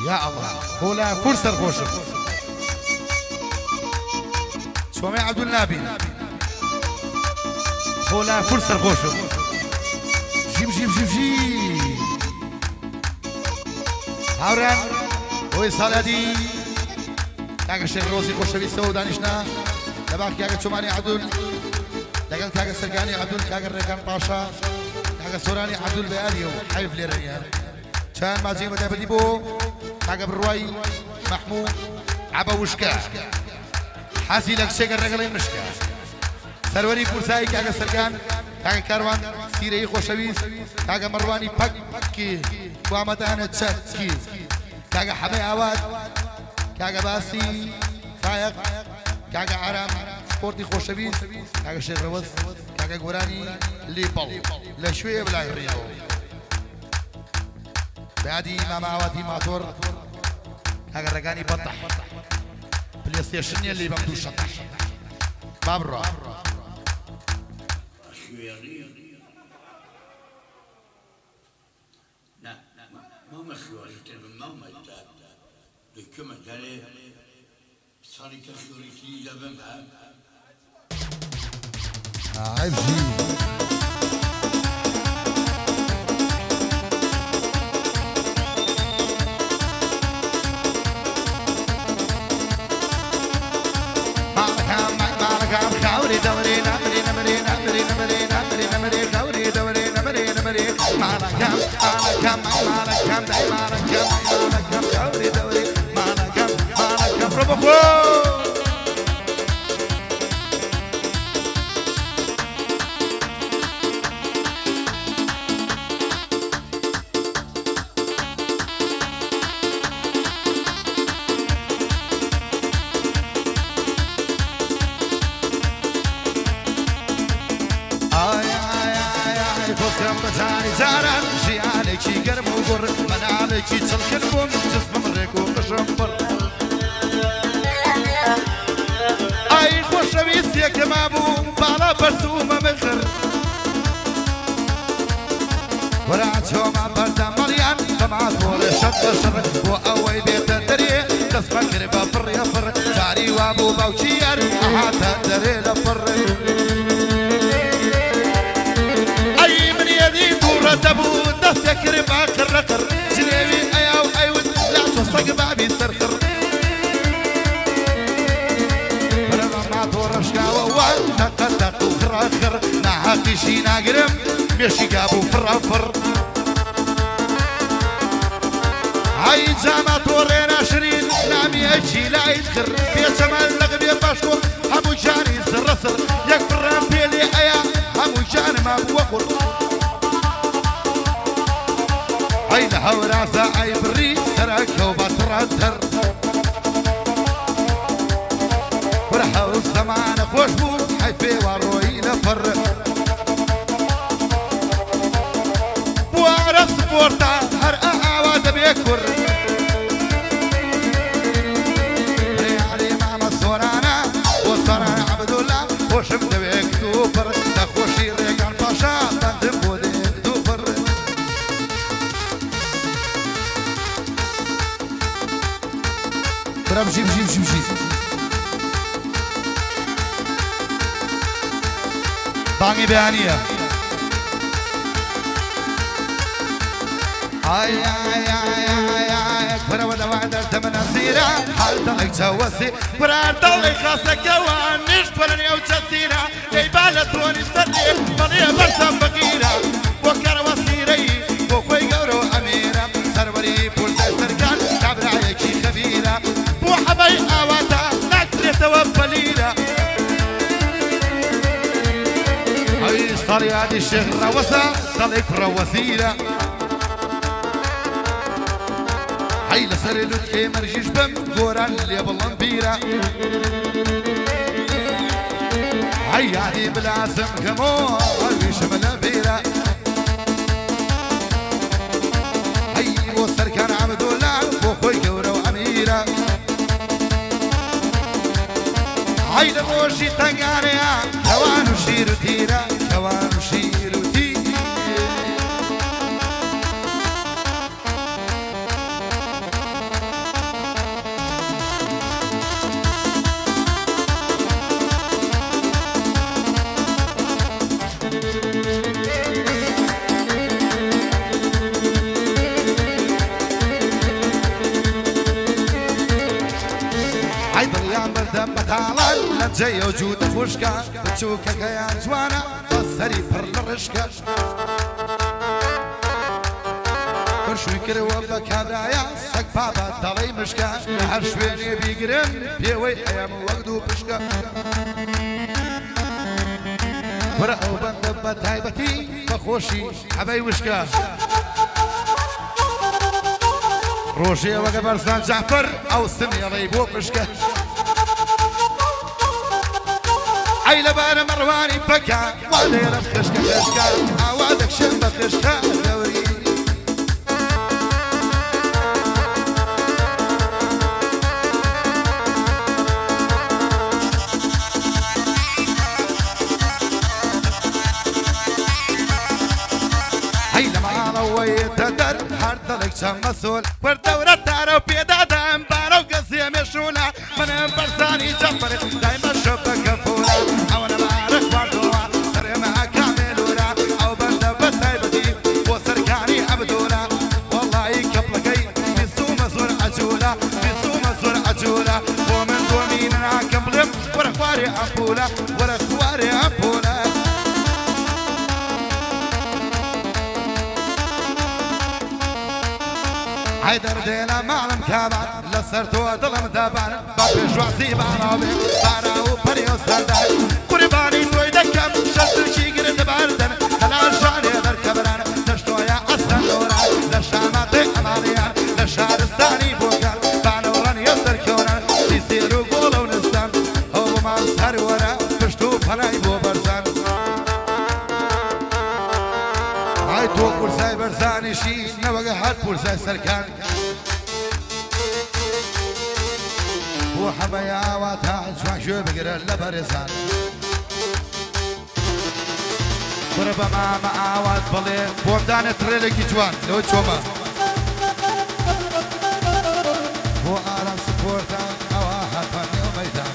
يا الله بولا فرصة بوشك سوامي عبد النبي بولا فرصة بوشك جيب جيب جيب جيب هاوران ويصال دي كاكا الشيخ روزي خوشوي سو دانشنا لباك كاكا شوماني عدول لقال كاكا سرقاني عدول كاكا الريكان باشا كاكا سوراني عدول بياليو حيف لي ريال كان مازيما دابدي بو كاكا بالرواي محمود عبا وشكا حاسي لك شيك الرجل مشكا سروري بورساي كاكا سرقان كاكا كاروان سيري خوشوي كاكا مرواني بكي وامتانا تشكي كاكا حمي عواد كاكا باسي فايق كاكا عرام سبورتي خوشبيس كاكا شيخ روز كاكا قوراني ليبل لشوية بلا يريو بعدي ماما عواتي ماتور كاكا رقاني بطح بلاي ستيشن اللي بمدو شطح بابرا Come on, sorry, security, عيب جي خوري دوري نمري نمري نمري نمري نمري نمري خوري دوري نمري نمري معنا كم معنا كم داي معنا كم خوري دوري معنا كم ربخو زاران شي عليكي قرب وقر من عليكي تلك البوم جسم مريك وقشنبر اي خوش بيسيك مابو بالا برسومة مخر ورعتو ما بردا مريان فمع طول شد شر واوي بيت الدري قسم كربا فر يفر جاري وابو باوشير حتى الدري لفر تبو دس يكرم اخر رقر جنيبي اياو ايود لا تصق بابي سرخر برما ما دورش كاوا تقدق وخراخر نعاقي شي ناقرم بيشي قابو فرافر هاي جامع تورينا شرين نامي اجي لا يدخر بيت شمال لغبي باشكو همو جاني سرسر يكبر بيلي ايا همو جاني ما بوقر عين هوراسة عي بري سرك وبتردر ورحوا الزمان خوش بو حيفي وروي لفر بوارا سبورتا هر اعواد بيكبر ريالي ماما سورانا وصرانا عبد الله وشمت بيكتوبر تخوشي ريقان باشا بندم بودي برام جيب جيب جيب جيب بانgi بيانية اي اي اي اي اي برا ولا وعد تمنى سيرة حال ضلك جواسي برا ضلك خاصك وانيش برني او جسيرة اي بالتوني سري بني برسا فقيرة وكر وسيري وخوي قورو اميرة سروري بول سركان كابر عليكي خبيرة حباي اواتا ناكل توفلينا هاي صاري هادي الشيخ روسة صليك روسينا هاي لسري لوكي مرجيش بم قوران اللي بالنبيرة هاي هادي بالعسم كمو هاي شمل بيرة هاي وصر كان عبد الله وخوي قورو اميرة هاي لموشي تنقاريا كوانو شيرو تيرا كوانو شيرو تيرا پەنجەی و جووت خوشکە بچووکەکەیان جوانە بەسەری پڕ لە ڕشکە شووی کردەوە بە کابرایە سەگ پاپە دەڵی مشکە لە هەر شوێنێ بیگرم پێوەی ئەیەم وەک دوو پشکە وەرە ئەو بەندە بە تایبەتی بەخۆشی حەبەی وشکە ڕۆژێ وەگە بەرزان جعفەر ئەو سمێڵەی بۆ پشکە ئەی لەبارە مەڕوانی بەکە وا لێرە خشکە خشکە ئاوا دەکشم بە خشکە دەوری تدر هر دلك شم مسؤول وردورة تعرف بيدادم بارو قصي مشونا من برساني جبر دايما شبك فورا او انا بعرف بردوا سري مع كاملورا او بندا بتايبتي وسركاني عبدولا والله كبلكي بسو مزور عجولا بسو مزور عجولا ومن دومين انا كملم ورا خواري عبولا ورا خواري عبولا حيدر دينا معلم كابان لسرتو ظلم دابان باقي جواسي بعرابي بعراو بريو سردان قرباني توي دكم شرط شي قرد باردن هلال شاني در كبران نشتو يا أسن دوران لشاماتي أماليان لشارستاني بوكان بانوران يسر كونان سيسيرو قولو نستان هو ما سهر ورا بشتو بناي بو برزان هاي تو برزاي برزاني شي نوغا هاد برزاي سركان وحبيا واتاج وحشو بقرا لبرزان وربما معاوات بلي بومدان تريلك جوان لو تشوما هو آرام سبورتان أواها فاني وميدان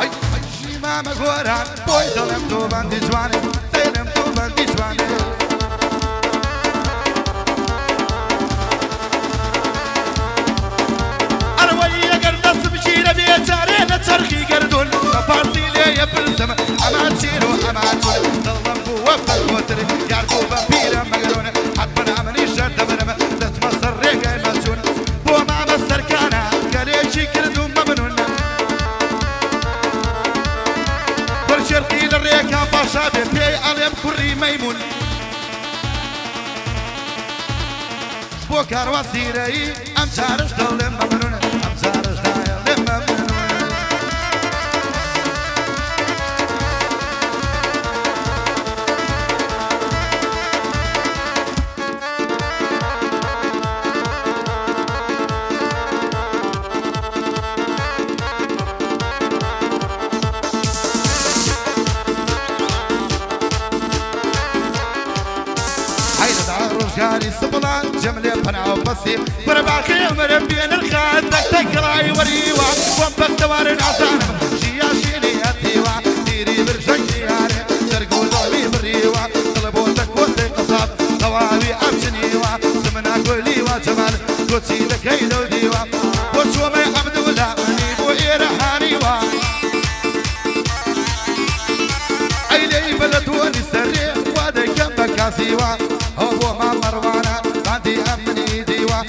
أي شيما مغوران بوي دلم دوبان دي جواني دلم دوبان دي جواني ترخي قردون فارسي لي يبلزم أمان شيرو أمان شيرو ظلم بوفا الوتر يعرفوا بابيرا مقرون حتما عملي شرد برم دست مصر ريقا المسجون بو ما مصر كانا قاليشي كردون ممنون برشرقي للريكا باشا بيبي عليم كري ميمون بو كارواسي رأي أم شارش دولم ممنون أم شارش دولم ممنون سبلان جملة بناو بسي برباخي عمر بين الخاد تقراي وريوا وبك دوار عسانم شيا شيني اتيوا ديري برشقي ياري ترقو ظلمي بريوا طلبوتك وتي قصاب طواوي امشنيوا سمنا كلي وجمال قوتي لكي لو ديوا وشومي عبد الله نيبو ايرحانيوا ايلي بلد وني سري وادي جنبك عسيوا هو ما مروانه بعدي امني ديوا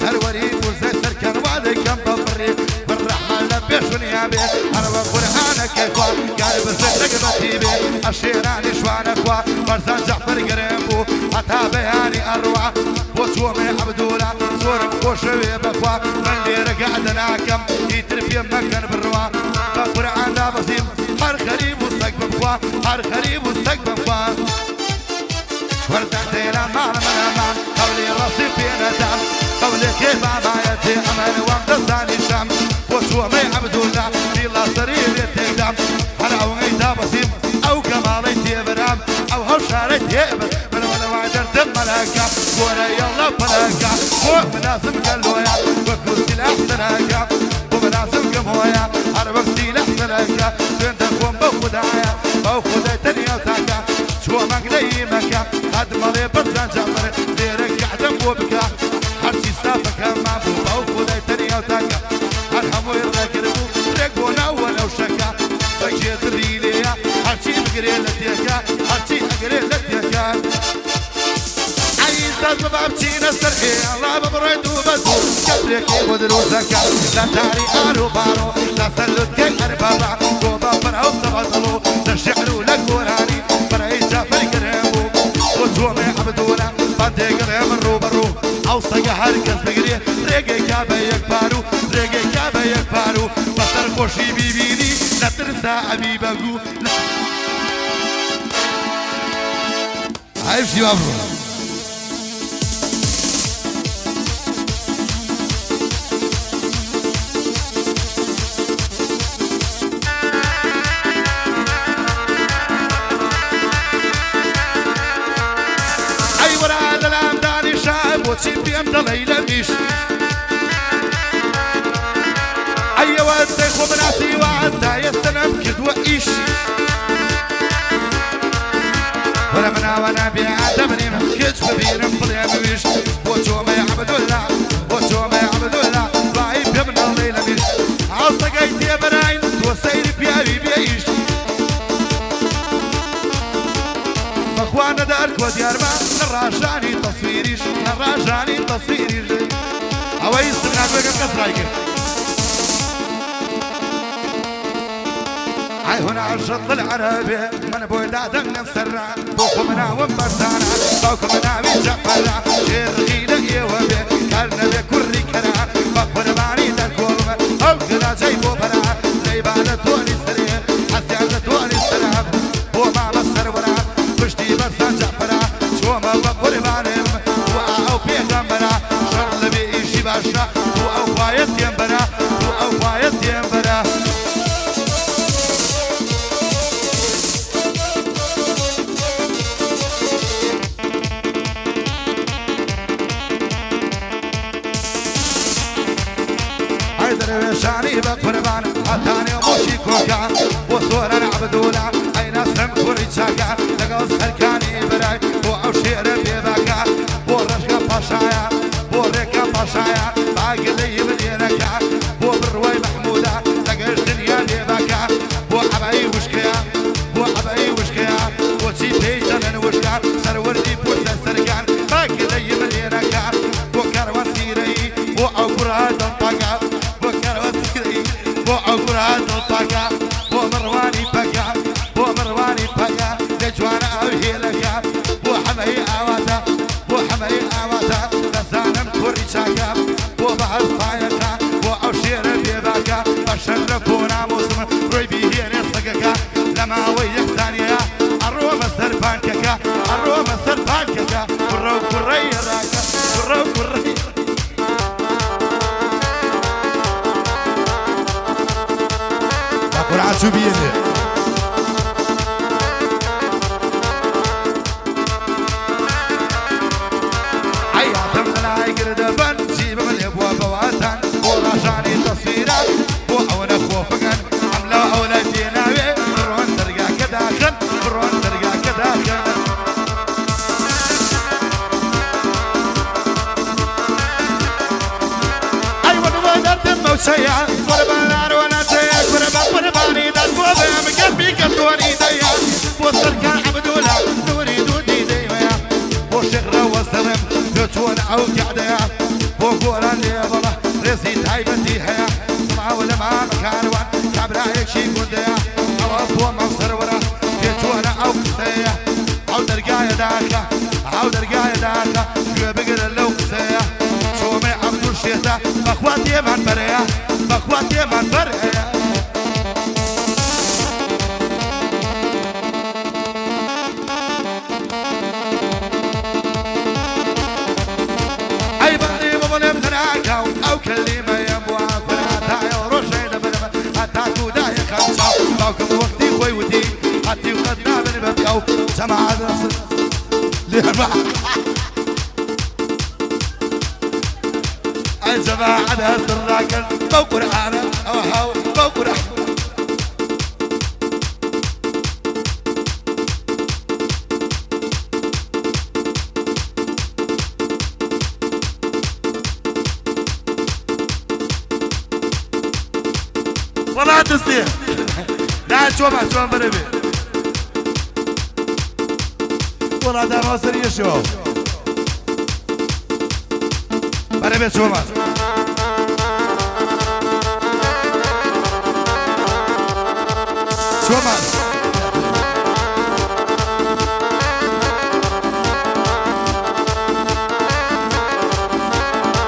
سروري وزي سركن وادي كم بفري بالرحمه لبيش ونيابي انا بقرانك اخوا قلب زلك بتيبي الشيراني شوان اخوا برزان جعفر قريبو حتى بياني اروع وشومي عبدولا صور خوشوي بخوا من اللي رقعدنا كم يترفي مكان بالروا بقران لا بصيم هر خريب وسقف بخوا هر خريب وسقف بخوا وردت إلى مان قولي راسي في ندم قولي كيف عبايتي أمل وامدساني شام وشومي عبد الله في الله سرير يتقدم أنا وغيتا بصيم أو كمالي تيبرام أو هوشاري تيبر من وانا وعدرت الملكة وانا يلا فلكة ومناسم قلويا وكل سلاح سلاكة ومناسم قمويا أربك سلاح سلاكة بنت أخوان بوخدايا بوخداي تنيا وتاكا شو مقلي مكة هاد مالي برزان جعفر ديرك قعدم وبكا هرشي سافك ما بو بوخداي تنيا وتاكا هرحمو يرك اقري لتيكا هرشي اقري لتيكا عيسى بابتينا سرحي الله ببرد وبدو كبرك بدلو زكا لا تاري ارو بارو لا سلت كي اربابا وبا فرعو سبطلو تشعروا لقوراني فرعي جافر قريبو وتومي عبدونا بانتي قريب الرو برو اوصق هركز بقري ريقي كابا يكبارو ريقي كابا يكبارو بطر خوشي بيبيني لا ترسى عبيبكو عايش يابرو وتسيبي امتى ليلى مش اي ودك وبناتي وعدها يستلم كد وايش ولا منا وانا بيعدمني كتف بينم بليم ويش وتوما يا عبد الله وتوما يا عبد الله ضعيف من الليلة مش عصقيت يا براين وسير بيابي بيعيش اخوانا دارك وديار ما نراجعني تصويريش نراجعني تصويريش اوي استغنى بك كسرايك هاي هنا عالشط العربي من بولادن نفسرع بوكمنا ومبرتانا بوكمنا بجفرع شير غيلة يوبي كارنا بكوري كرع بقبر ماني داركوم او كلا جايبو برع زيبالة توني سريع حسيانة توني سرع وما مصر ورع بشتي برسان جعفرا شوما وقربانم وأو بيغمبرا شغل بيشي باشا وأو فايت ينبرا وأو فايت ينبرا هيدر وشاني بقربان حتاني وموشي كوكا وصورا عبدولا ناسم كوري شاكا لقاو سركاني براي وعو شير بيباكا ورشقا باشايا وريكا باشايا باقلي مدينكا وبروي محمودا لقاش دنيا بيباكا وعبعي وشكيا وعبعي وشكيا وشي بيتنا وشكا سروردي بوزا سركان باقلي مدينكا وكروان سيري وعو قراد الطاقا وكروان سيري وعو قراد الطاقا ومرواني بكا ومرواني بكا لجوانا اوهي لكا وحمي اواتا وحمي اواتا لسانم كوري شاكا وبحر صايكا وعوشير بيباكا بشرفونا مسلم روي بيهي نصقكا لما ويك ثانية الروم السربانككا الروم السربانككا كرو كري راكا كرو كري قرعة شوبيني حياتم لا يقرد بن جيب من الابواب واتن وراشاني تصويرات وانا خوفقن عملوا اولادينا برون ترقع كداخل برون ترقع كداخل ايوه ودرت موسيا قربان نار وانا قرباني داركوبة مقلبي كتوني ديا وصركان عبدولا نوري دودي ديا وشغرة وسلم بتون أو قعدة وقولا لي والله رزيت هايبتي هيا سمعة ولا ما مكان وان كابرايك شي قنديا أوف ومنصر ورا بتون أو قسيا أو درقايا داخا أو درقايا داخا بقر اللو قسيا شومي عبدو الشيطة بخواتي من بريا بخواتي من بريا أو كلمة يبوع فرعتا يورشين بنما أتاكو داي خمسة باوكم وقتي خوي ودي حتي وقدنا بنبا أو جماعة نصر لما أي جماعة نصر راكن بوكر أنا أو هاو بوكر والله تستيح لا تشوفها بربي والله ده مصر يشوف بري بيت شو مات شو مات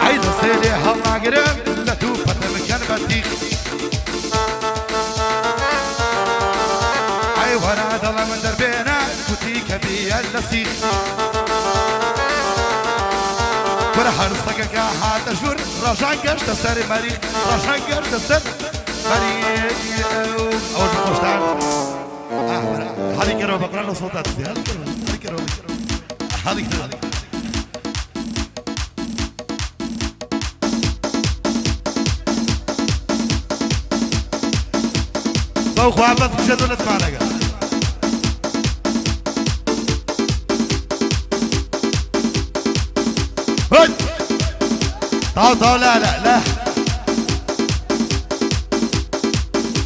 عيد سيلي هلا قرب لا توفى مكان بطيخ اي وانا ضل من دربينا كوتيك بي النسيخ فرح رصقك حتى شور رجعن قرش تسر مريخ رجعن قرش تسر مريخ اول ما اشتغل هذه كرو بقرا له صوتات هذه كرو هذه ضو خوابت بشدو نتمانقا هد طاو لا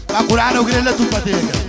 اقول عنه وقل لا تبتيك